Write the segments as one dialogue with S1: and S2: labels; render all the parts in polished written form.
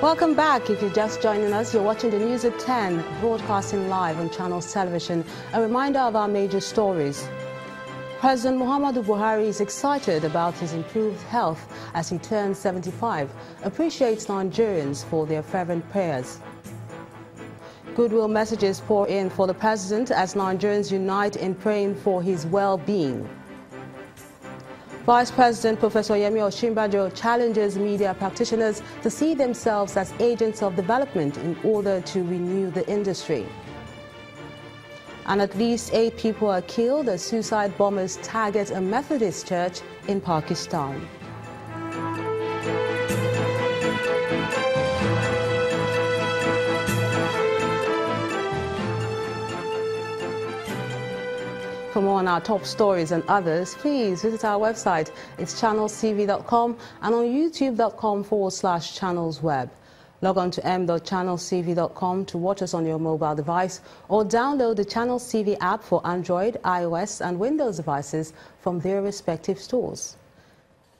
S1: Welcome back. If you're just joining us, you're watching the news at 10, broadcasting live on Channels Television. A reminder of our major stories. President Muhammadu Buhari is excited about his improved health as he turns 75, appreciates Nigerians for their fervent prayers. Goodwill messages pour in for the president as Nigerians unite in praying for his well-being. Vice President Professor Yemi Osinbajo challenges media practitioners to see themselves as agents of development in order to renew the industry. And at least 8 people are killed as suicide bombers target a Methodist church in Pakistan. For more on our top stories and others, please visit our website. It's channelstv.com and on youtube.com/channelsweb. Log on to m.channelstv.com to watch us on your mobile device or download the Channels TV app for Android, iOS and Windows devices from their respective stores.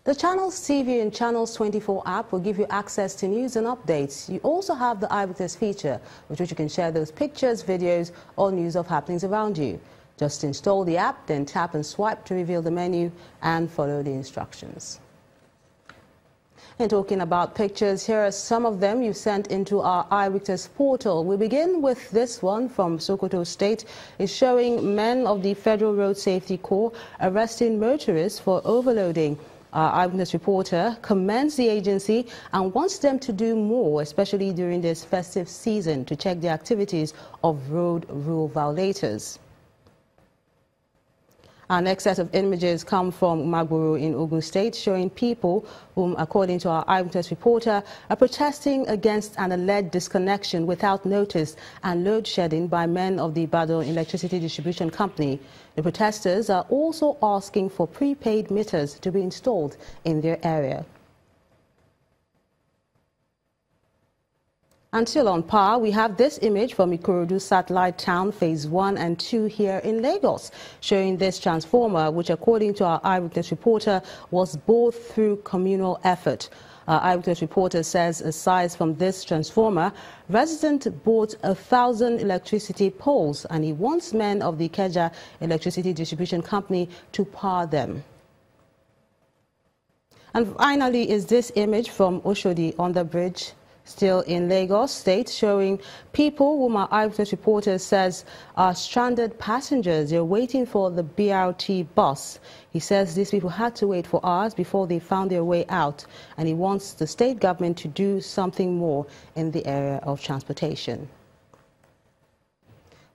S1: The Channels TV and Channels 24 app will give you access to news and updates. You also have the Eyewitness feature, with which you can share those pictures, videos or news of happenings around you. Just install the app, then tap and swipe to reveal the menu and follow the instructions. And talking about pictures, here are some of them you sent into our Eyewitness portal. We begin with this one from Sokoto State. It's showing men of the Federal Road Safety Corps arresting motorists for overloading. Our Eyewitness reporter commends the agency and wants them to do more, especially during this festive season, to check the activities of road rule violators. Our next set of images come from Magboro in Ogun State, showing people whom, according to our Eyewitness reporter, are protesting against an alleged disconnection without notice and load shedding by men of the Ibadan Electricity Distribution Company. The protesters are also asking for prepaid meters to be installed in their area. Until on par, we have this image from Ikorodu Satellite Town Phase 1 and 2 here in Lagos, showing this transformer, which according to our Eyewitness reporter was bored through communal effort. Our Eyewitness reporter says aside from this transformer, resident bought 1,000 electricity poles and he wants men of the Ikeja Electricity Distribution Company to power them. And finally is this image from Oshodi on the bridge, still in Lagos State, showing people whom our Eyewitness reporter says are stranded passengers. They're waiting for the BRT bus. He says these people had to wait for hours before they found their way out, and he wants the state government to do something more in the area of transportation.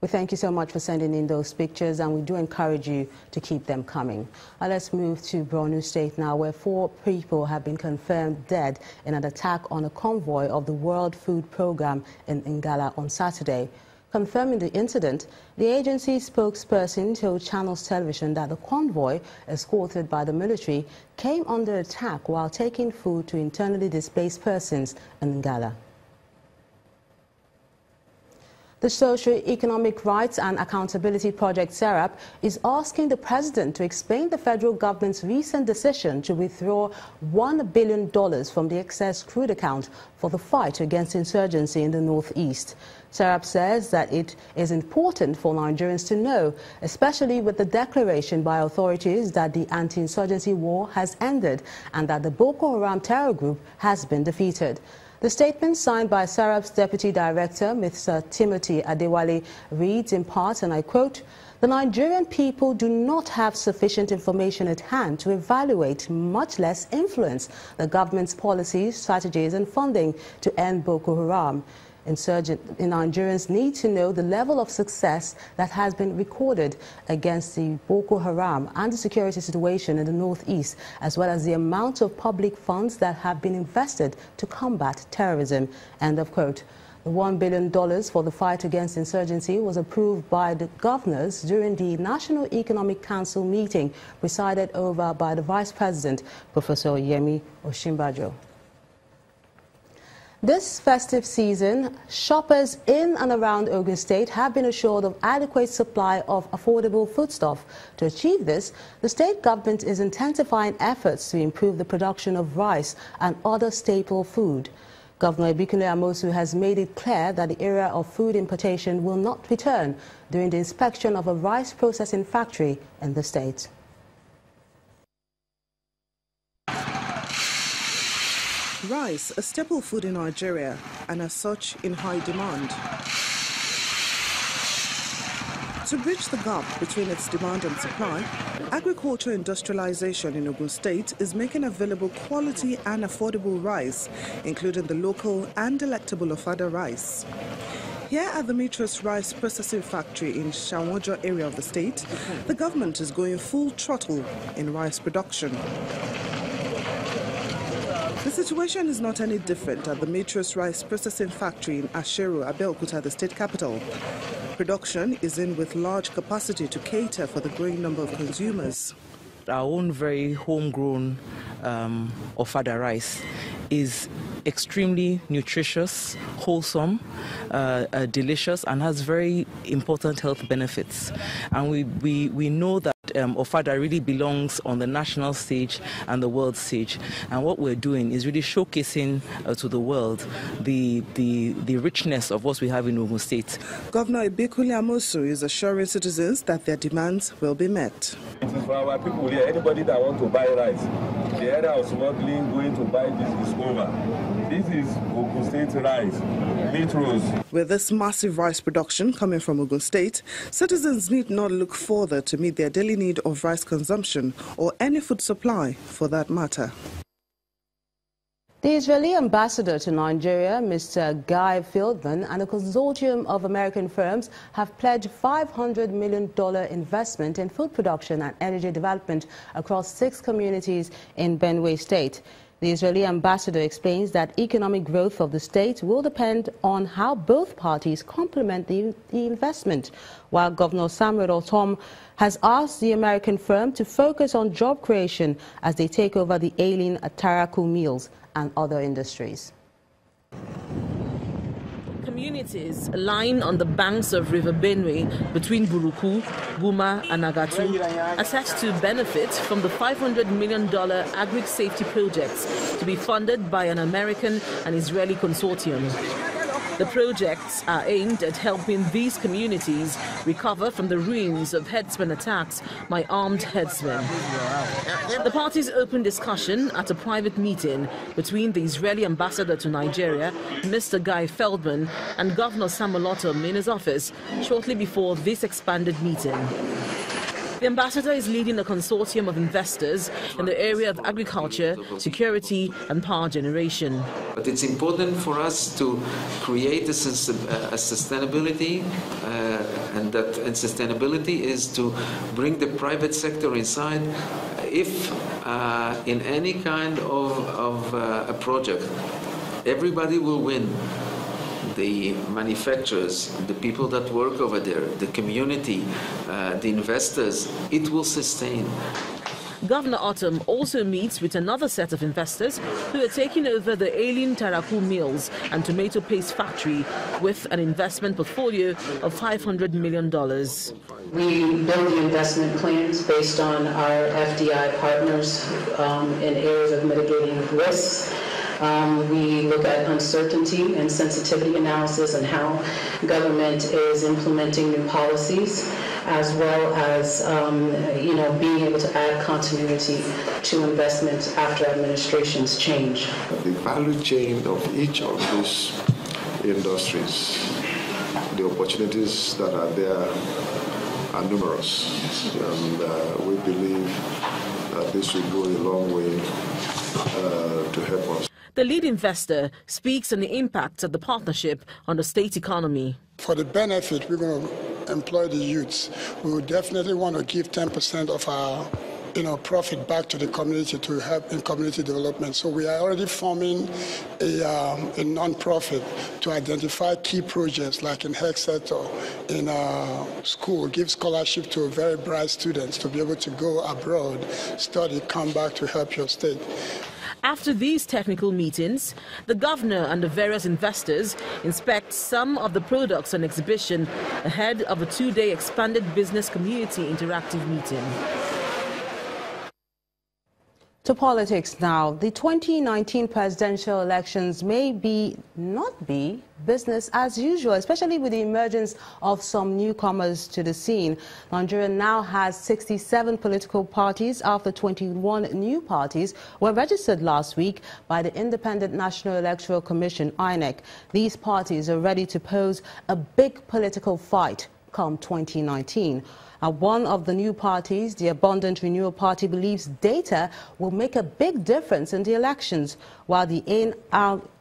S1: We thank you so much for sending in those pictures, and we do encourage you to keep them coming. Let's move to Borno State now, where 4 people have been confirmed dead in an attack on a convoy of the World Food Programme in Ngala on Saturday. Confirming the incident, the agency's spokesperson told Channels Television that the convoy, escorted by the military, came under attack while taking food to internally displaced persons in Ngala. The Socio-Economic Rights and Accountability Project, SERAP, is asking the president to explain the federal government's recent decision to withdraw $1 billion from the excess crude account for the fight against insurgency in the northeast. SERAP says that it is important for Nigerians to know, especially with the declaration by authorities that the anti-insurgency war has ended and that the Boko Haram terror group has been defeated. The statement, signed by SERAP's Deputy Director, Mr. Timothy Adewale, reads in part, and I quote, "The Nigerian people do not have sufficient information at hand to evaluate, much less influence, the policies, strategies and funding to end Boko Haram. Nigerians need to know the level of success that has been recorded against the Boko Haram and the security situation in the northeast, as well as the amount of public funds that have been invested to combat terrorism." End of quote. The $1 billion for the fight against insurgency was approved by the governors during the National Economic Council meeting presided over by the Vice President, Professor Yemi Osinbajo. This festive season, shoppers in and around Ogun State have been assured of adequate supply of affordable foodstuff. To achieve this, the state government is intensifying efforts to improve the production of rice and other staple food. Governor Ebikule Amosu has made it clear that the era of food importation will not return during the inspection of a rice processing factory in the state.
S2: Rice, a staple food in Nigeria, and as such in high demand. To bridge the gap between its demand and supply, agriculture industrialization in Ogun State is making available quality and affordable rice, including the local and delectable Ofada rice. Here at the Metros Rice Processing Factory in Shawojo area of the state, the government is going full throttle in rice production. The situation is not any different at the Metros Rice Processing Factory in Asheru, Abeokuta, the state capital. Production is in with large capacity to cater for the growing number of consumers.
S3: Our own very homegrown Ofada rice is extremely nutritious, wholesome, delicious, and has very important health benefits. And we know that Ofada really belongs on the national stage and the world stage. And what we're doing is really showcasing to the world the richness of what we have in Ogun State.
S2: Governor Ebikule Amosu is assuring citizens that their demands will be met.
S4: It is for our people here. Anybody that wants to buy rice, the area of smuggling going to buy this is over. This is Ogun State rice, Metros.
S2: With this massive rice production coming from Ogun State, citizens need not look further to meet their daily need of rice consumption or any food supply for that matter.
S1: The Israeli ambassador to Nigeria, Mr. Guy Feldman, and a consortium of American firms have pledged $500 million investment in food production and energy development across 6 communities in Benue State. The Israeli ambassador explains that economic growth of the state will depend on how both parties complement the investment, while Governor Samuel Ortom has asked the American firm to focus on job creation as they take over the ailing Taraku mills and other industries.
S5: Communities lying on the banks of River Benue between Buruku, Guma and Agatu are set to benefit from the $500 million agri safety projects to be funded by an American and Israeli consortium. The projects are aimed at helping these communities recover from the ruins of herdsmen attacks by armed herdsmen. The parties opened discussion at a private meeting between the Israeli ambassador to Nigeria, Mr. Guy Feldman, and Governor Samuel Ortom in his office shortly before this expanded meeting. The ambassador is leading a consortium of investors in the area of agriculture, security and power generation.
S6: But it's important for us to create a sustainability, and sustainability is to bring the private sector inside. If in any kind of a project, everybody will win. The manufacturers, the people that work over there, the community, the investors, it will sustain.
S5: Governor Ortom also meets with another set of investors who are taking over the ailing Taraku mills and tomato paste factory with an investment portfolio of $500 million.
S7: We build the investment plans based on our FDI partners in areas of mitigating risks. We look at uncertainty and sensitivity analysis and how government is implementing new policies, as well as being able to add continuity to investments after administrations change.
S8: The value chain of each of these industries, the opportunities that are there are numerous, and we believe that this will go a long way to help us.
S5: The lead investor speaks on the impact of the partnership on the state economy.
S9: For the benefit, we're going to employ the youths. We would definitely want to give 10% of our profit back to the community to help in community development. So we are already forming a non-profit to identify key projects like in health sector, in school, give scholarship to very bright students to be able to go abroad, study, come back to help your state.
S5: After these technical meetings, the governor and the various investors inspect some of the products on exhibition ahead of a 2-day expanded business community interactive meeting.
S1: To politics now. The 2019 presidential elections may not be business as usual, especially with the emergence of some newcomers to the scene. Nigeria now has 67 political parties after 21 new parties were registered last week by the Independent National Electoral Commission, INEC. These parties are ready to pose a big political fight come 2019. One of the new parties, the Abundant Renewal Party, believes data will make a big difference in the elections, while the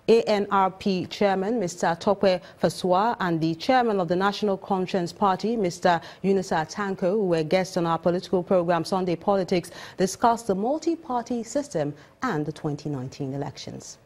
S1: ANRP chairman, Mr. Tope Fasua, and the chairman of the National Conscience Party, Mr. Yunusa Tanko, who were guests on our political program Sunday Politics, discussed the multi-party system and the 2019 elections.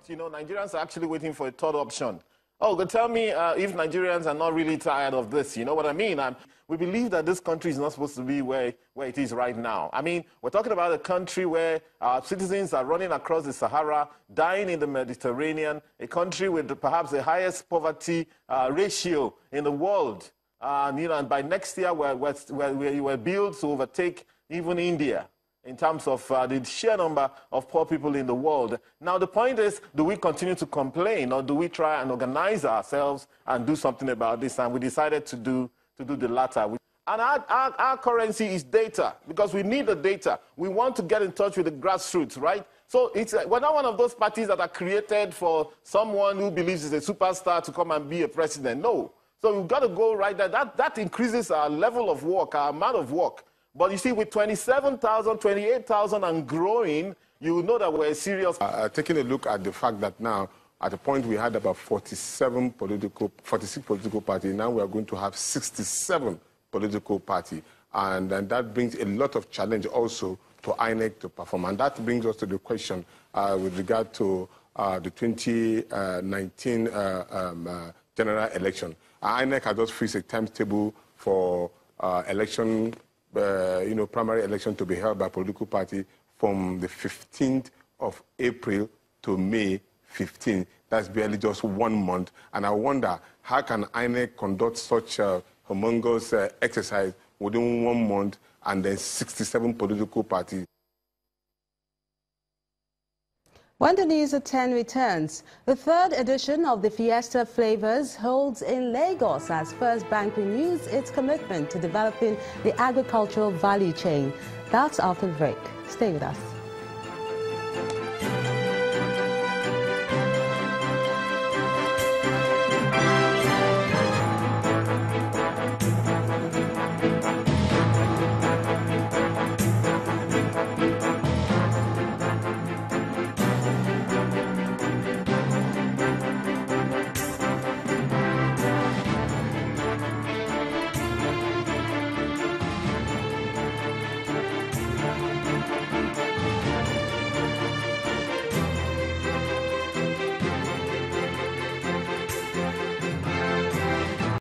S10: You know, Nigerians are actually waiting for a third option. Oh, but tell me if Nigerians are not really tired of this. You know what I mean? We believe that this country is not supposed to be where it is right now. I mean, we're talking about a country where our citizens are running across the Sahara, dying in the Mediterranean, a country with perhaps the highest poverty ratio in the world. You know, and by next year, we're built to overtake even India in terms of the sheer number of poor people in the world. Now, the point is, do we continue to complain, or do we try and organize ourselves and do something about this? And we decided to do the latter. And our currency is data, because we need the data. We want to get in touch with the grassroots, right? So we're not one of those parties that are created for someone who believes he's a superstar to come and be a president. No. So we've got to go right there. That increases our level of work, our amount of work. But you see, with 27,000, 28,000 and growing, you know that we're serious.
S11: Taking a look at the fact that now, at a point we had about 46 political parties, now we are going to have 67 political parties. And that brings a lot of challenge also to INEC to perform. And that brings us to the question with regard to the 2019 general election. INEC has just fixed a timetable for election, primary election to be held by political party from the 15th of April to May 15th. That's barely just 1 month. And I wonder, how can INEC conduct such a humongous exercise within 1 month and then 67 political parties?
S1: When the news at 10 returns, the third edition of the Fiesta Flavors holds in Lagos as First Bank renews its commitment to developing the agricultural value chain. That's after the break. Stay with us.